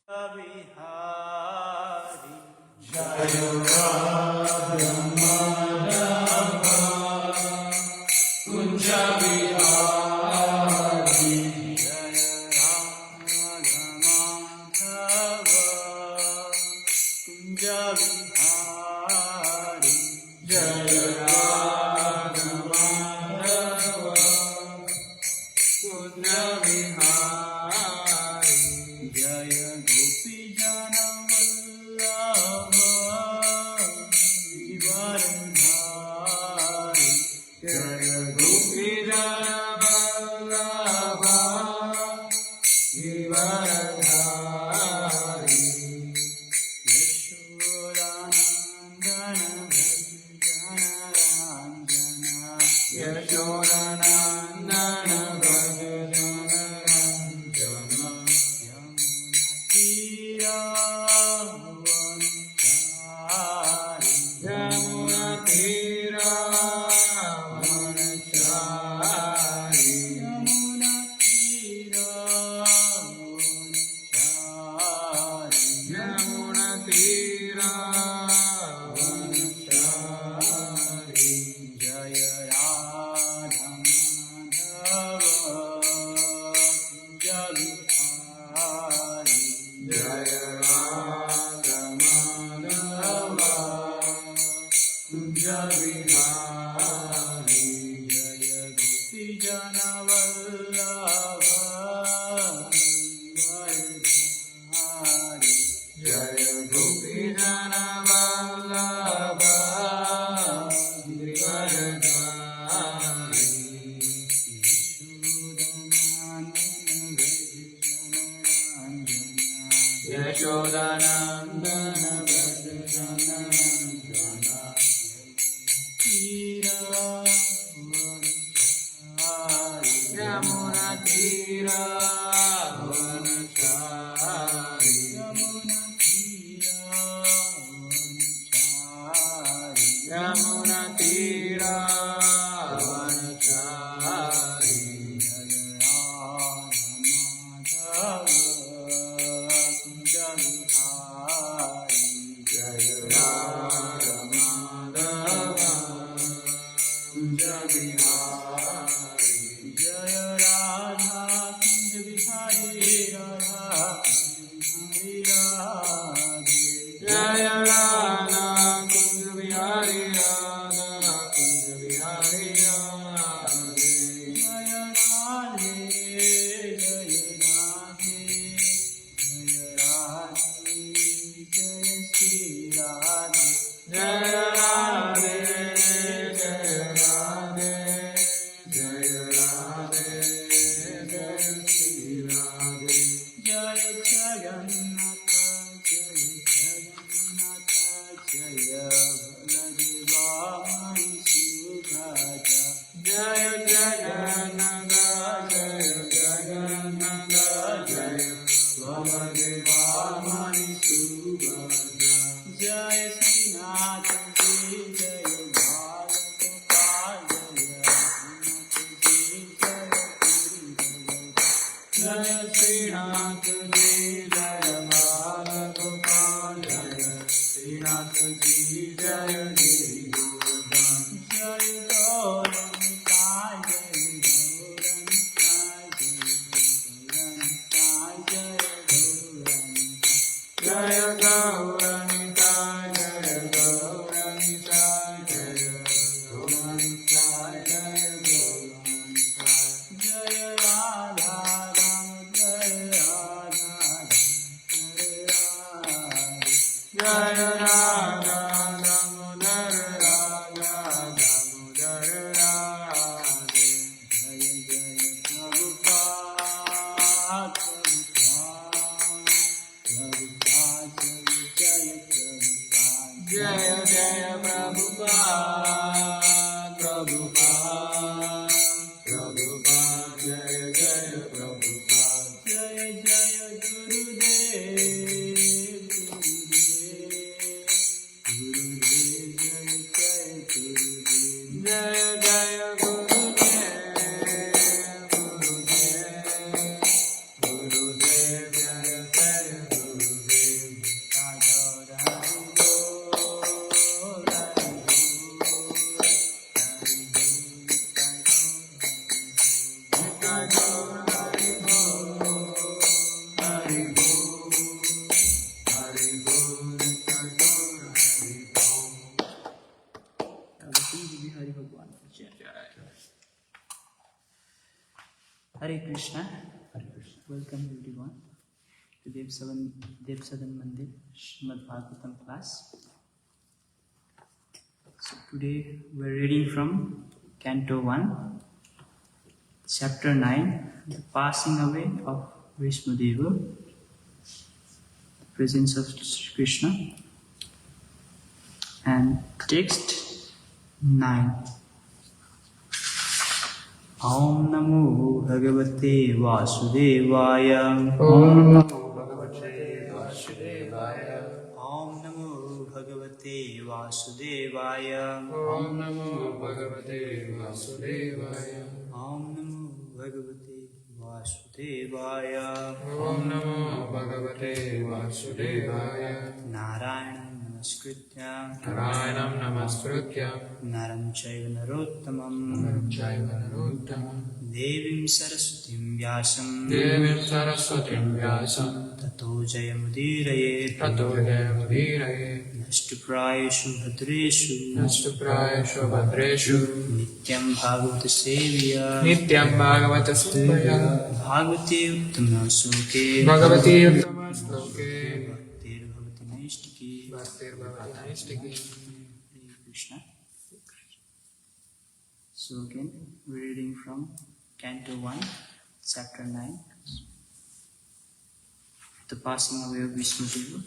Vihari Jaya Radha Madhava Kunja Vihari Jaya Radha Madhava Kunja Vihari Jaya Radha Madhava Kunja Vihari Jaya Gopi Jana Vallabha Givaradhari Jaya Gopi Jana Vallabha Givaradhari Yashodanandana Bhaja Jana Yamuna Tira Vanachari Yamuna Tira Vanachari Yamuna Tira Vanachari Jaya Radha Madhava Jaya Jaya Radha Madhava Kunja Vihari Jaya Gopi Jana Vallabha Givaradhari Jaya Gopi Jana Vallabha Givaradhari Yashodanandana Yashodanandana Bhajanandana Tira Vanachari Yamuna Tira Vanachari Yamuna Tira Vanachari Yamuna Tira Vanachari Jaya Radha Madhava Kunja Vihari Jaya Radha Madhava Kunja Vihari Jaya Radha Kunja Vihari Jaya Radha Kunja Vihari Radhe Jaya Radhe Jaya Radhe Jaya Radhe Jaya Shri Radhe Jaya Radhe Jaya Radhe Jaya Radhe Jaya Shri Radhe Jaya Jagannath Jaya Jagannath Jaya Baladeva Mani Subhaja Jaya Jagannatha Jaya Jagannatha Jaya Vamadeva Mani Subhadra Jaya Srinath Ji Jaya Bhalagopal Jaya Srinath Ji Jaya Bhalagopal Jaya Srinath Ji Jaya Giri Govardhan Jaya Gauranitai Jaya Gauranitai Jaya Gauranitai Jaya Gauranitai Jaya Gauranitai Jaya Gauranitai Jaya Radha Jaya Radha Damodar Radha Damodar Radhe Jaya Jaya Prabhupada Prabhupada Jaya Prabhupada Jaya Jaya Prabhupada Prabhupada Prabhupada Jaya Jaya Prabhupada Jaya Jaya Gurudev Gurudev Gurudev Jaya Jaya Gurudev Jaya Jaya Gurudev Gurudev Jaya Jaya Gurudev Hare Krishna. Welcome everyone to Devsadan Mandir Shrimadbhagavatam class. So today we are reading from Canto 1, Chapter 9, The Passing Away of Vishmadeva, the presence of Sri Krishna, and text 9. Om Namo Bhagavate Vasudevaya. Om Namo Bhagavate Vasudevaya. Om Namo Bhagavate Vasudevaya. Om Namo Bhagavate Vasudevaya. Om Namo Bhagavate Vasudevaya. Om Namo Bhagavate Vasudevaya. Narayanam Namaskritya Narayanam Namaskritya Naram Chaiva Narottamam Naram Chaiva Narottamam Devim Saraswatim Vyasam Devim Saraswatim Vyasam Tato Jayamudiraye Tato Jayamudiraye Nashtuprayeshu Bhadreshu Nashtuprayeshu Bhadreshu Nityam Bhagavata Sevya Nityam Bhagavata Sevya Bhagavate Uttama Suke Bhagavati Uttama Sloke Bhaktir Bhavati Naistiki. Bhaktir Bhavati Naistiki. Hare Krishna. So again, we're reading from Canto 1, Chapter 9, The Passing Away of Vishmadeva,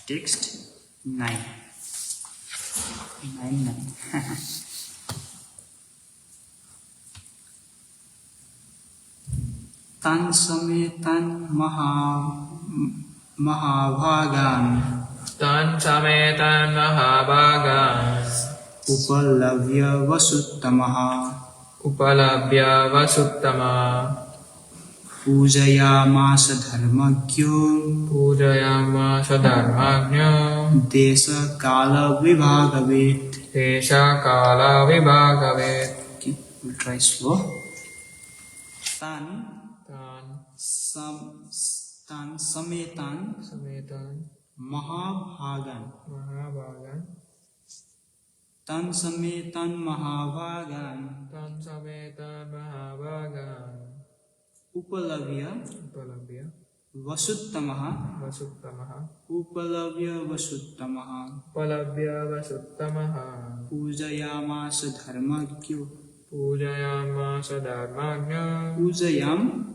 text 9. 9. Tan sametan mahabhagan Tan sametan mahabhagan upalavya vasuttamaha Upalabhya Vasuttama Pujayamasa dharmagyo Pujayamasa Dharmagnya Desa kala vibhagavet. Desha Kala Vibhagavet. Okay, we'll try slow. Tan Tan sametan Sametan mahabhagan. Mahabhagan Tan sametan mahabhagan Tan Sametan Mahabhagan upalavya Upalabhya vasuttamaha Vasuttamaha upalavya vasuttamaha Upalabhya Vasuttamaha Pujayamasa dharmagyo Pujayamasa Dharmagnya Pujayam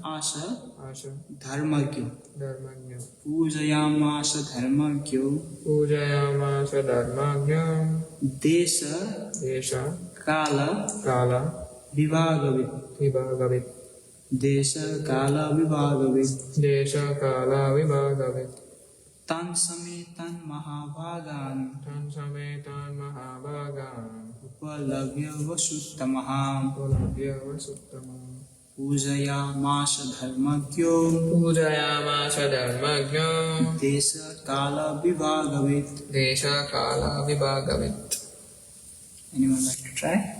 asa Asa dharmagyo Dharmagnya Pujayamasa dharmagyo Pujayamasa Dharmagnya Desa Desha Kala Kala Vibhagavit. Vibhagavit Desa Kala Vibhagavit. Desha Kala Vibhagavit Tan sametan mahabhagan Tan Sametan Mahabhagan upalavya vasuttamaha Upalabhya Vasuttama Pujayamasa dharmagyo Pujayamasa Dharmagnya Desa Kala Vibhagavit. Desha Kala Vibhagavit. Anyone like to try?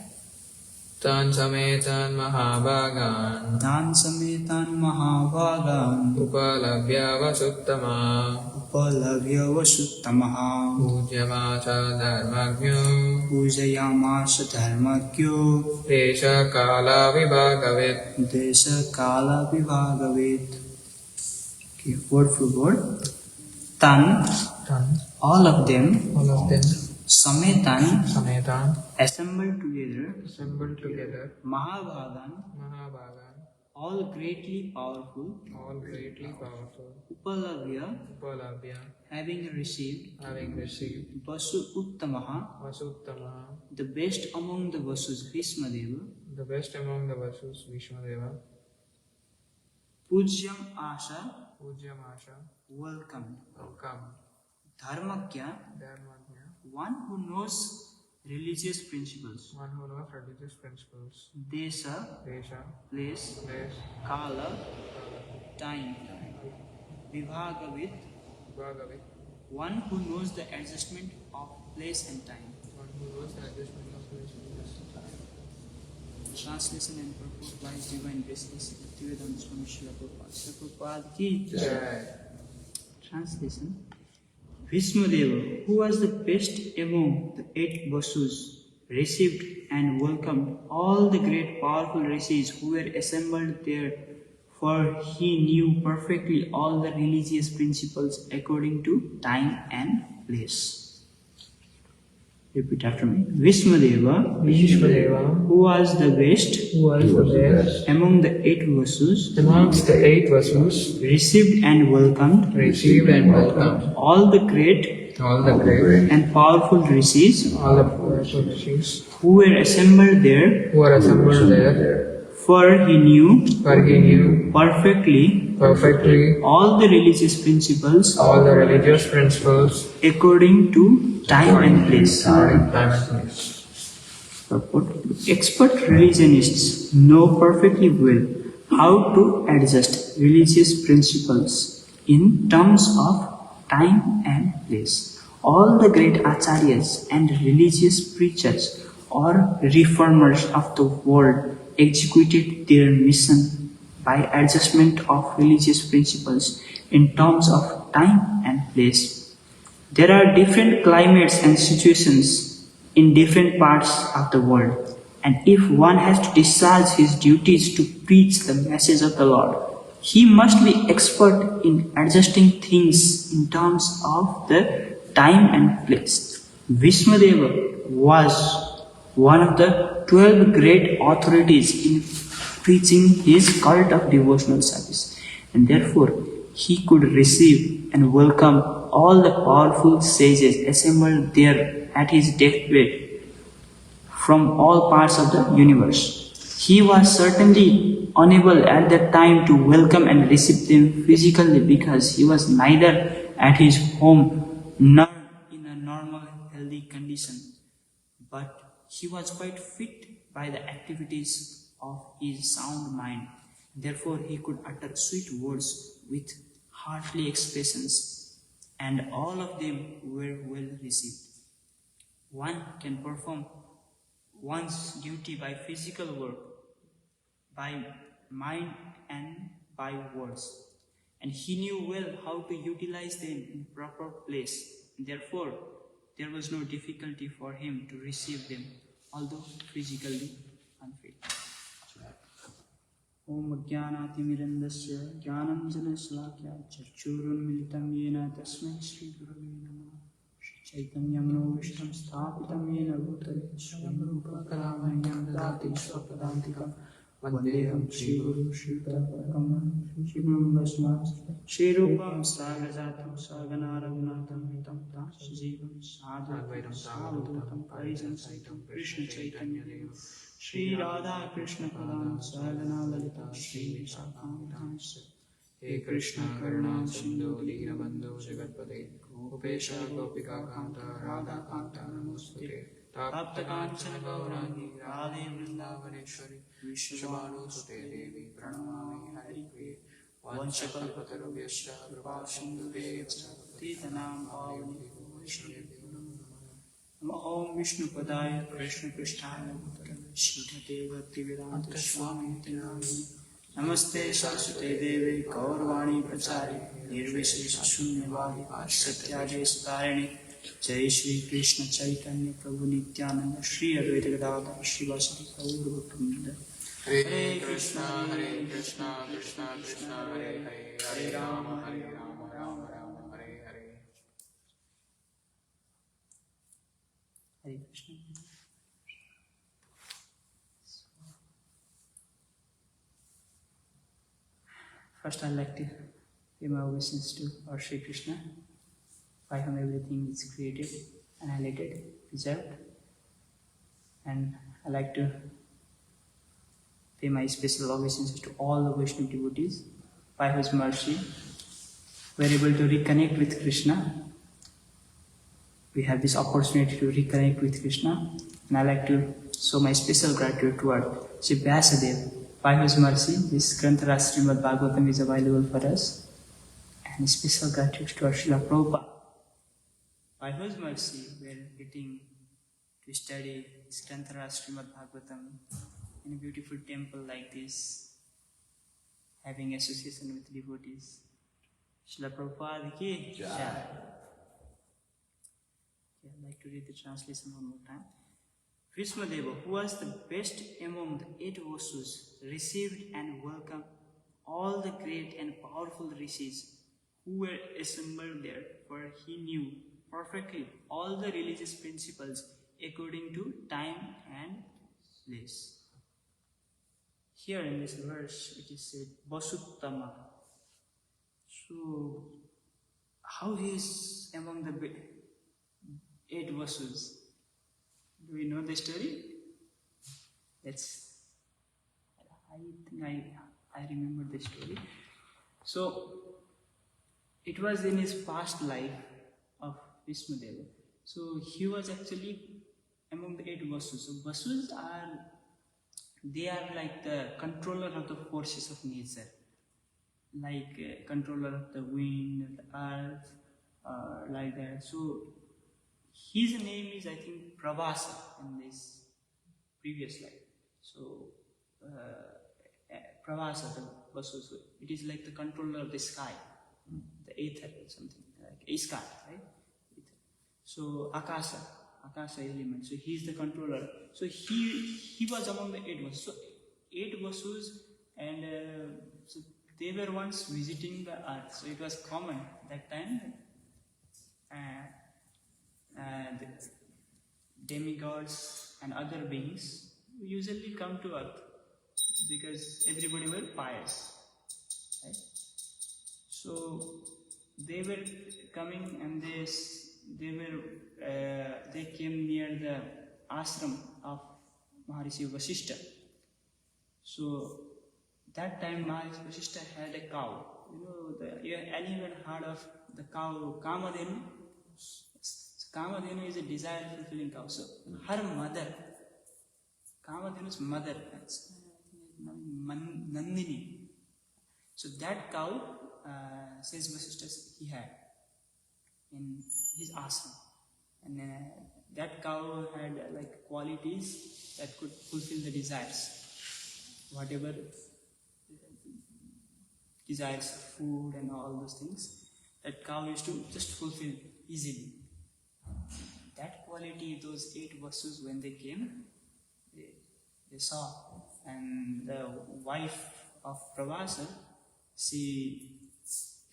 Tan Sametan Mahabhagan Tan sametan mahabhagan Upalabhya Vasuttama upalavya vasuttamaha Pujyamasa Dharmagnya Pujayamasa dharmagyo Desha Kala Vibhagavit. Desa Kala Vibhagavit. Okay, word for word. Tan, Tan all of them, All of them sametan, Sametan assembled together, assembled together mahabhagan, Mahabhagan all greatly powerful, all greatly powerful upalavya, Upalabhya having received, having received vasu uttamaha, Vasuttama the best among the vasus, Bhismadeva, the best among the Vasus Vishmadeva pujyam asa, Pujyamasha welcome, Welcome dharmakya, Dharmagnya one who knows religious principles, one who knows religious principles desa, Desha place, Place kala, time, vibhagavit, Vibhagavit one who knows the adjustment of place and time. one who knows the adjustment of place and time. Translation and purport by His Divine Grace Bhaktivedanta Swami Srila Prabhupada ki jai. Jai. Translation. Vishmadeva, who was the best among the 8 Vasus, received and welcomed all the great powerful rishis who were assembled there, for he knew perfectly all the religious principles according to time and place. Repeat after me. Vishmadeva, who was the best among the 8 Vasus, amongst the 8 Vasus, received and welcomed all the great and powerful rishis who were assembled there, for he knew perfectly all the religious principles according to time and place. Purport. Expert religionists know perfectly well how to adjust religious principles in terms of time and place. All the great acharyas and religious preachers or reformers of the world executed their mission by adjustment of religious principles in terms of time and place. There are different climates and situations in different parts of the world, and if one has to discharge his duties to preach the message of the Lord, he must be expert in adjusting things in terms of the time and place. Vishmadeva was one of the 12 great authorities in preaching his cult of devotional service, and therefore he could receive and welcome all the powerful sages assembled there at his deathbed from all parts of the universe. He was certainly unable at that time to welcome and receive them physically because he was neither at his home nor in a normal healthy condition, but he was quite fit by the activities of his sound mind. Therefore he could utter sweet words with heartly expressions, and all of them were well received. One can perform one's duty by physical work, by mind and by words, and he knew well how to utilize them in proper place. Therefore, there was no difficulty for him to receive them, although physically unfit. Om Jnanaatimirandasya Jnananjanasalakya Chakshurunmilitam Yena Tasmai Shri Gurave Namah. Chaitanyam Novishtam Sthapitam Yena Bhutale Swayam Rupa Kadamahyam Dadati Swapadantikam Vandeham Shri Guru Shri Tadparakam Shrimam Vasmas Shri Rupam Sagajatam Sagana Raghunatam Hitam Tam Sajivam Sadhaitam Savadutam Parijan Saitam Krishna Chaitanya Devam Shri Radha Krishna Padam Sagana Lalitam Shri Vishakam Dhamsa. He Krishna Karuna Sindhu Deenabandhu Jagatpate Gopesha Gopika Kanta Radha Kanta Namostate Tapta Kanchana Gaurangi Radhe Vrindavaneshwari Vishwanu Sute Devi Pranamami Hari Priye Vanchakalpatarubhyasya Kripa Sindhu Devacha Titanam Pavani Vaishnavi Om Vishnu Padaya Krishna Krishnaya Bhutale Shridhate Bhaktivedanta Swami Tinamini Namaste Saraswate Devi Gaurvani Prachari Nirvishesha Shunyavadi Asatyaje Starani Jai Shri Krishna Chaitanya Prabhu Nityananda Shri Advaita Gadadhar Shri Vasadi Gaur Bhaktivinoda Hare Krishna Krishna Krishna Hare Hare Hare Rama Rama Rama Hare Hare. Hare Krishna. First, I'd like to pay my obeisance to our Sri Krishna, by whom everything is created, annihilated, preserved. And I'd like to pay my special obeisances to all the Vaishnava devotees, by whose mercy we are able to reconnect with Krishna. We have this opportunity to reconnect with Krishna, and I'd like to show my special gratitude toward Sri Vyasadeva, by whose mercy this Granthara Shrimadbhagavatam is available for us, and special gratitude to our Srila Prabhupada, by whose mercy we are getting to study this Granthara Shrimadbhagavatam in a beautiful temple like this, having association with devotees. Srila Prabhupada ki Jai. I'd like to read the translation one more time. Shrimadbhagavatam, who was the best among the 8 Vasus, received and welcomed all the great and powerful rishis who were assembled there, for he knew perfectly all the religious principles according to time and place. Here in this verse it is said Vasuttama. So how he is among the 8 Vasus? Do we know the story? I think I remember the story. So it was in his past life of Shrimadbhagavatam. So he was actually among the 8 Vasus. So Vasus are like the controller of the forces of nature, like controller of the wind, the earth, like that. So his name is, I think, Pravasa in this previous life. So Pravasa, the Vasus, it is like the controller of the sky, the ether or something, like a sky, right? Ether. So Akasa element. So he is the controller. So he was among the 8 Vasus. So 8 Vasus, and so they were once visiting the earth. So it was common that time. The demigods and other beings usually come to earth because everybody were pious, right? So they were coming, and they came near the ashram of Maharishi Vasishta. So that time Maharishi Vasishta had a cow. Anyone heard of the cow Kamadhenu? Kamadhenu is a desire-fulfilling cow. So her mother, Kamadhenu's mother, that's Nandini. So that cow, says Vasishta, he had in his ashram. And that cow had like qualities that could fulfill the desires. Whatever desires of food and all those things, that cow used to just fulfill easily. That quality, those 8 Vasus, when they came, they saw. And the wife of Pravasa, she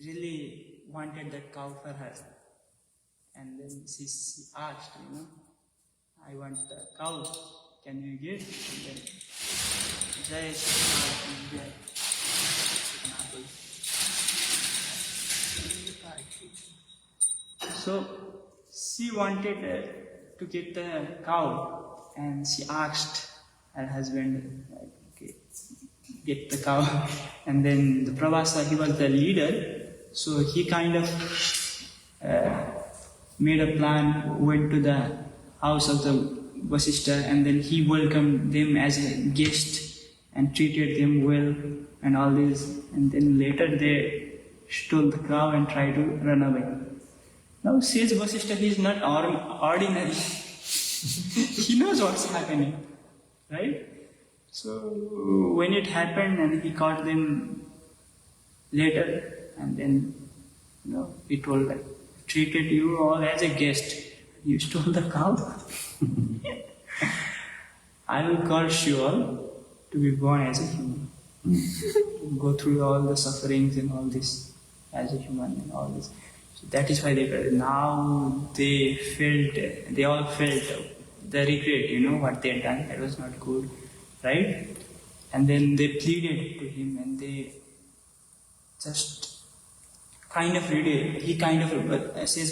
really wanted that cow for her. And then she asked, I want the cow, can you give? And then Jai Shri So she wanted to get the cow, and she asked her husband, okay, get the cow. And then the Pravasa, he was the leader, so he kind of made a plan, went to the house of the Vasishta, and then he welcomed them as a guest and treated them well and all this. And then later they stole the cow and tried to run away. Now says Vasishta, he is not ordinary. He knows what's happening, right? So when it happened and he caught them later, and then he told them, treated you all as a guest. You stole the cow. I will curse you all to be born as a human. Go through all the sufferings and all this as a human and all this. So that is why now they all felt the regret, what they had done. That was not good, right? And then they pleaded to him, and they just says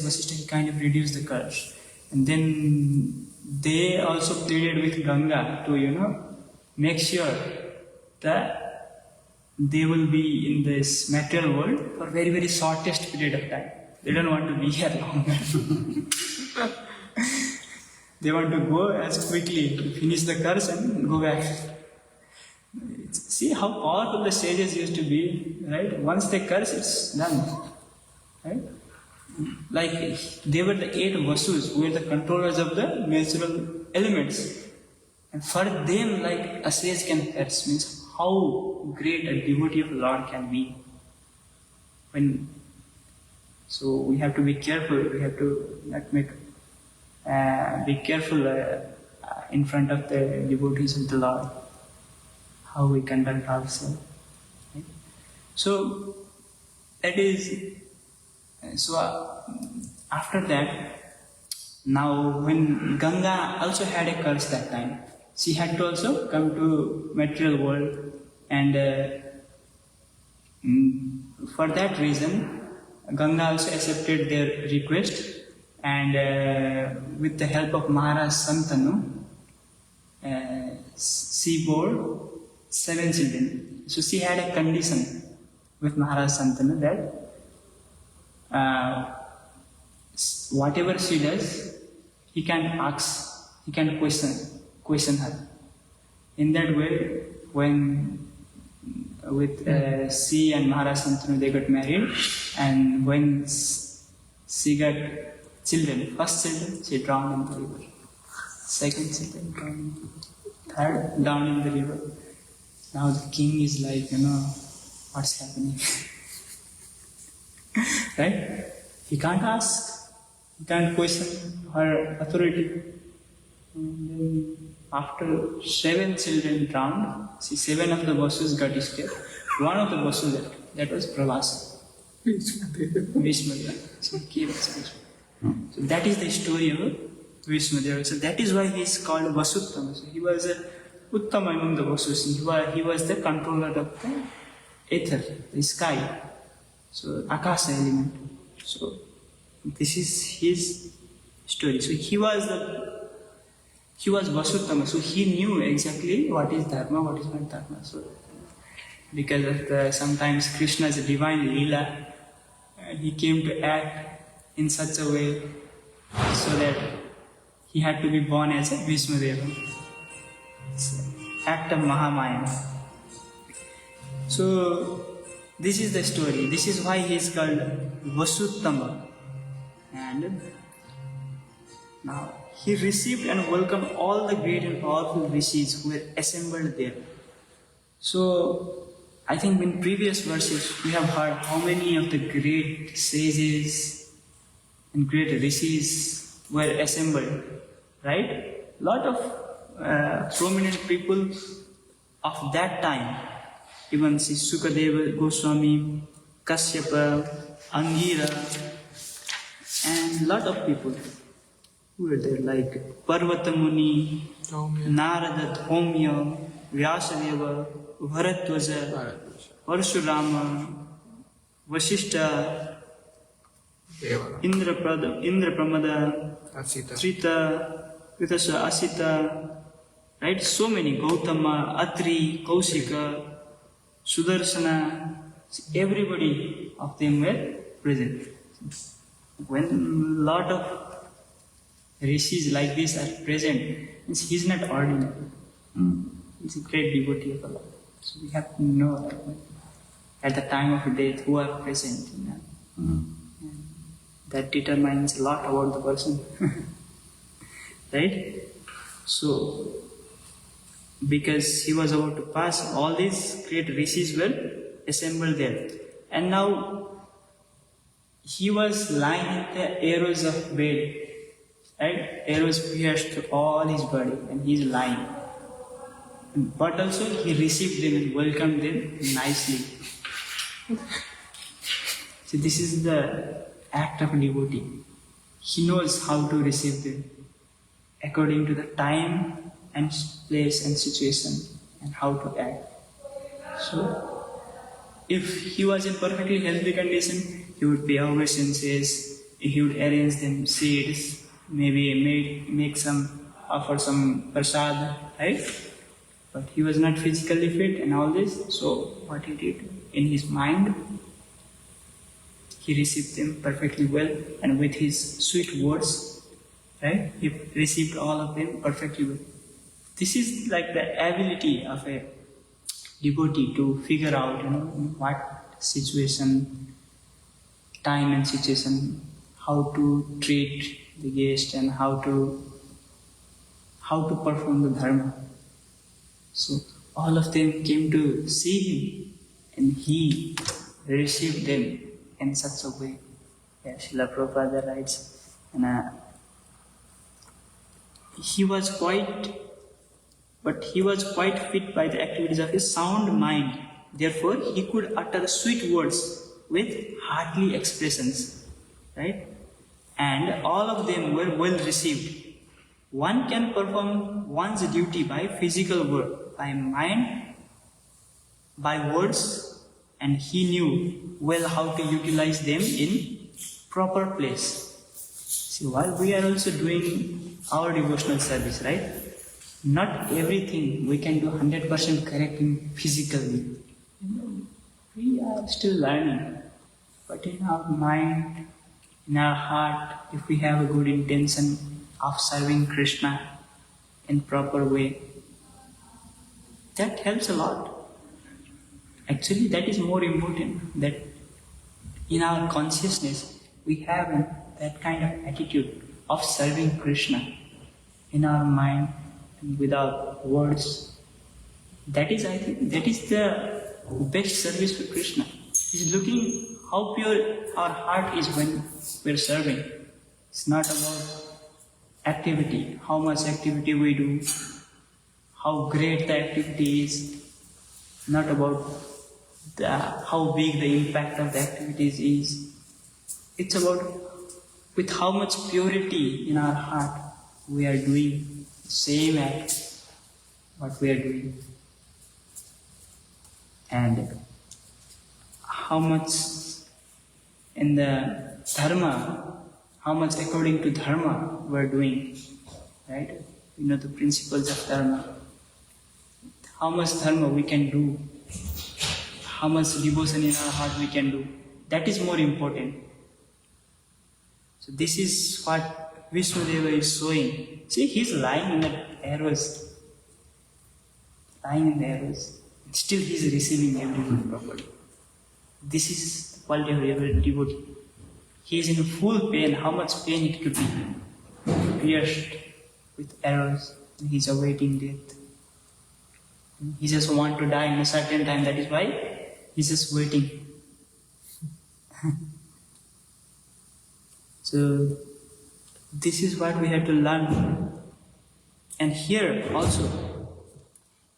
Vasishta, he kind of reduced the curse. And then they also pleaded with Ganga to, make sure that they will be in this material world for very, very shortest period of time. They don't want to be here longer. They want to go as quickly, to finish the curse and go back. See how powerful the sages used to be, right? Once they curse, it's done. Right? Like they were the 8 Vasus, who were the controllers of the natural elements. And for them, like a sage can curse, means how great a devotee of Lord can be. So we have to be careful. We have to not make be careful in front of the devotees of the Lord, how we conduct ourselves. Right? So that is, after that, now when Ganga also had a curse that time, she had to also come to material world, and for that reason, Ganga also accepted their request, and with the help of Maharaj Santanu, she bore 7 children. So she had a condition with Maharaj Santanu that whatever she does, he can ask, he can question her. In that way, when with she and Maharaj Santanu, they got married, and when she got children, first children, she drowned in the river. Second children, drowned. Third, down in the river. Now the king is like, what's happening? Right? He can't ask, he can't question her authority. And then after 7 children drowned, 7 of the Vasus got escaped. One of the Vasus left. That was Pravasa. Vishmadeva. So he came as Vishmadeva. So that is the story of Vishmadeva. So that is why he is called Vasuttama. So he was a Uttama among the Vasus. He was the controller of the ether, the sky. So Akasa element. So this is his story. So he was Vasuttama. So he knew exactly what is dharma, what is not dharma. So because of sometimes Krishna's divine Leela, he came to act in such a way so that he had to be born as a Vishmadeva. Act of Mahamaya. So this is the story. This is why he is called Vasuttama. And now he received and welcomed all the great and powerful rishis who were assembled there. So I think in previous verses we have heard how many of the great sages and great rishis were assembled, right? Lot of prominent people of that time, even Sukadeva Goswami, Kashyapa, Angira, and lot of people who were there, like Parvata Muni, Narada, Dhaumya, Vyasadeva, Bharatwaja, Parshurama, Vasishta, Indrapramada, Trita, Vitasha, Asita, right? So many, Gautama, Atri, Kausika, Sudarshana, everybody of them were present. When a lot of rishis like this are present, means he is not ordinary. He is a great devotee of Allah. So we have to know that at the time of death who are present. That determines a lot about the person. Right? So, because he was about to pass, all these great rishis were assembled there. And now, he was lying in the arrows of bed. Right? Arrows pierced through all his body, and he is lying. But also, he received them and welcomed them nicely. So this is the act of a devotee. He knows how to receive them according to the time and place and situation and how to act. So, if he was in perfectly healthy condition, he would pay obeisances, he would arrange them seeds, maybe offer some prasad, right? But he was not physically fit and all this, so what he did in his mind, he received them perfectly well, and with his sweet words, right? He received all of them perfectly well. This is like the ability of a devotee to figure out, in what situation, time and situation, how to treat the guest and how to perform the dharma. So all of them came to see him, and he received them in such a way. Yeah, Srila Prabhupada writes, and he was quite fit by the activities of his sound mind. Therefore, he could utter sweet words with hearty expressions, right? And all of them were well received. One can perform one's duty by physical work, by mind, by words, and he knew well how to utilize them in proper place. See, while we are also doing our devotional service, right? Not everything we can do 100% correct in physically. We are still learning. But in our mind, in our heart, if we have a good intention of serving Krishna in proper way, that helps a lot. Actually, that is more important, that in our consciousness we have that kind of attitude of serving Krishna in our mind and without words. That is, I think, that is the best service for Krishna. He's looking how pure our heart is when we're serving. It's not about activity, how much activity we do, how great the activity is, not about how big the impact of the activities is. It's about with how much purity in our heart we are doing the same act, what we are doing. And how much in the dharma, how much according to dharma we are doing, right? You know the principles of dharma. How much dharma we can do, how much devotion in our heart we can do. That is more important. So this is what Vishnudeva is showing. See, he's lying in the arrows. Lying in the arrows. Still he is receiving everything properly. This is the quality of every devotee. He is in full pain. How much pain it could be. Pierced with arrows. And he is awaiting death. He just wants to die in a certain time. That is why he is just waiting. So this is what we have to learn. And here also,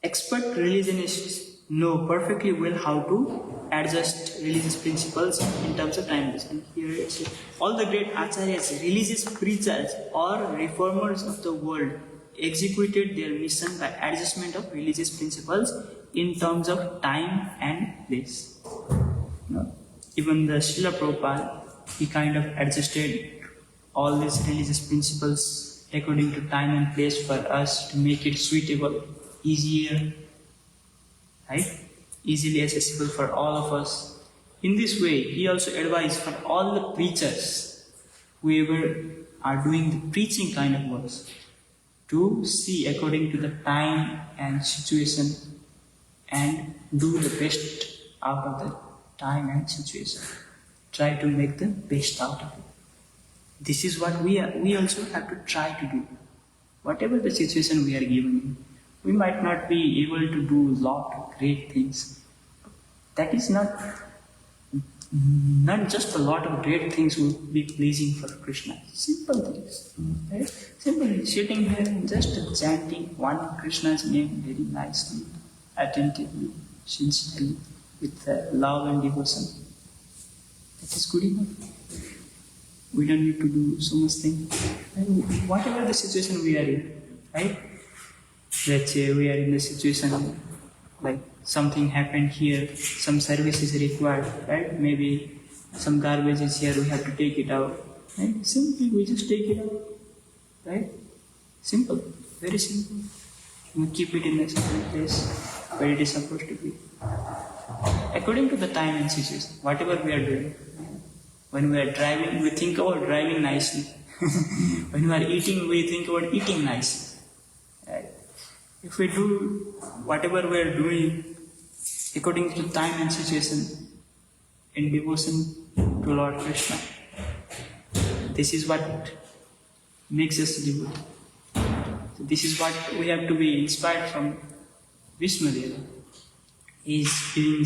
expert religionists know perfectly well how to adjust religious principles in terms of time. And here it's all the great acharyas, religious preachers or reformers of the world executed their mission by adjustment of religious principles in terms of time and place. Even the Srila Prabhupada, he kind of adjusted all these religious principles according to time and place for us to make it suitable, easier, right? Easily accessible for all of us. In this way, he also advised for all the preachers, whoever are doing the preaching kind of works, to see according to the time and situation and do the best out of the time and situation. Try to make the best out of it. This is what we also have to try to do. Whatever the situation we are given, we might not be able to do a lot of great things. That is not just a lot of great things will be pleasing for Krishna. Simple things. Right? Simply sitting here and just chanting one Krishna's name very nicely, attentively, sincerely, with love and devotion. That is good enough. We don't need to do so much thing. And whatever the situation we are in, right? Let's say we are in the situation like something happened here, some service is required, right? Maybe some garbage is here, we have to take it out. Right? Simply we just take it out. Right? Simple. Very simple. We keep it in a certain place where it is supposed to be. According to the time and situation, whatever we are doing. When we are driving, we think about driving nicely. When we are eating, we think about eating nicely. Right? If we do whatever we are doing according to time and situation in devotion to Lord Krishna, this is what makes us devotee. So this is what we have to be inspired from Vishnudeva. He is giving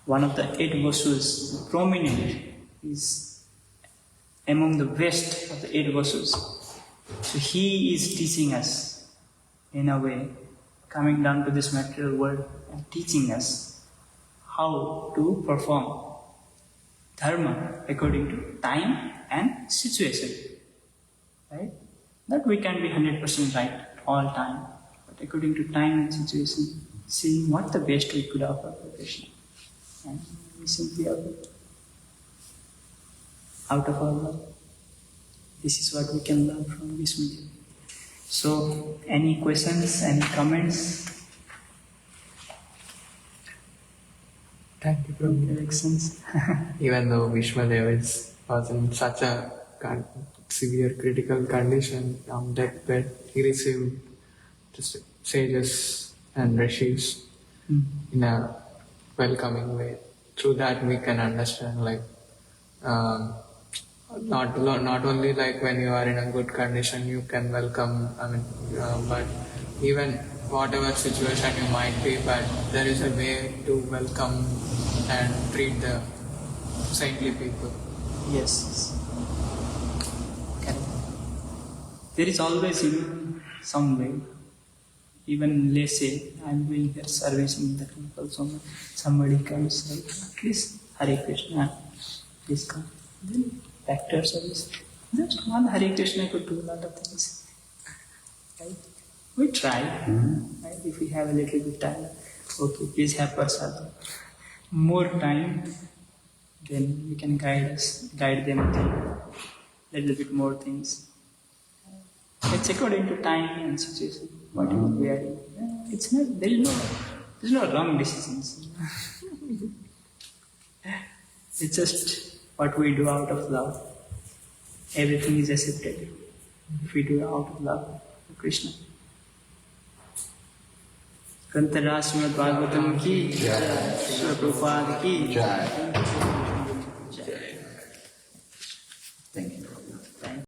one of the 8 Vasus, prominent, is among the best of the 8 Vasus. So He is teaching us in a way, coming down to this material world and teaching us how to perform dharma according to time and situation. Right? Not we can be 100% right all time, but according to time and situation, seeing what the best we could offer for Krishna. And we simply offer out of our love. This is what we can learn from this meeting. So, any questions, any comments, Thank you, Prabhu. directions? Even though Vishwadeva was in such a severe critical condition on deathbed, he received just sages and rishis in a welcoming way. Through that we can understand not only like when you are in a good condition you can welcome, but even whatever situation you might be, but there is a way to welcome and treat the saintly people. Yes. Correct. There is always some way. Even let's say I'm doing here service in the temple, somebody comes like, please Hare Krishna, please come. Then back to our service. Just one Hare Krishna could do a lot of things. Right? We try. Right? If we have a little bit time, okay, please have prasadam. More time, then we can guide them to little bit more things. It's according to time and situation, whatever we are in. It's not, there's no wrong decisions. It's just what we do out of love. Everything is accepted if we do out of love for Krishna. Shrimadbhagavatam ki jai, Prabhupada ki jai.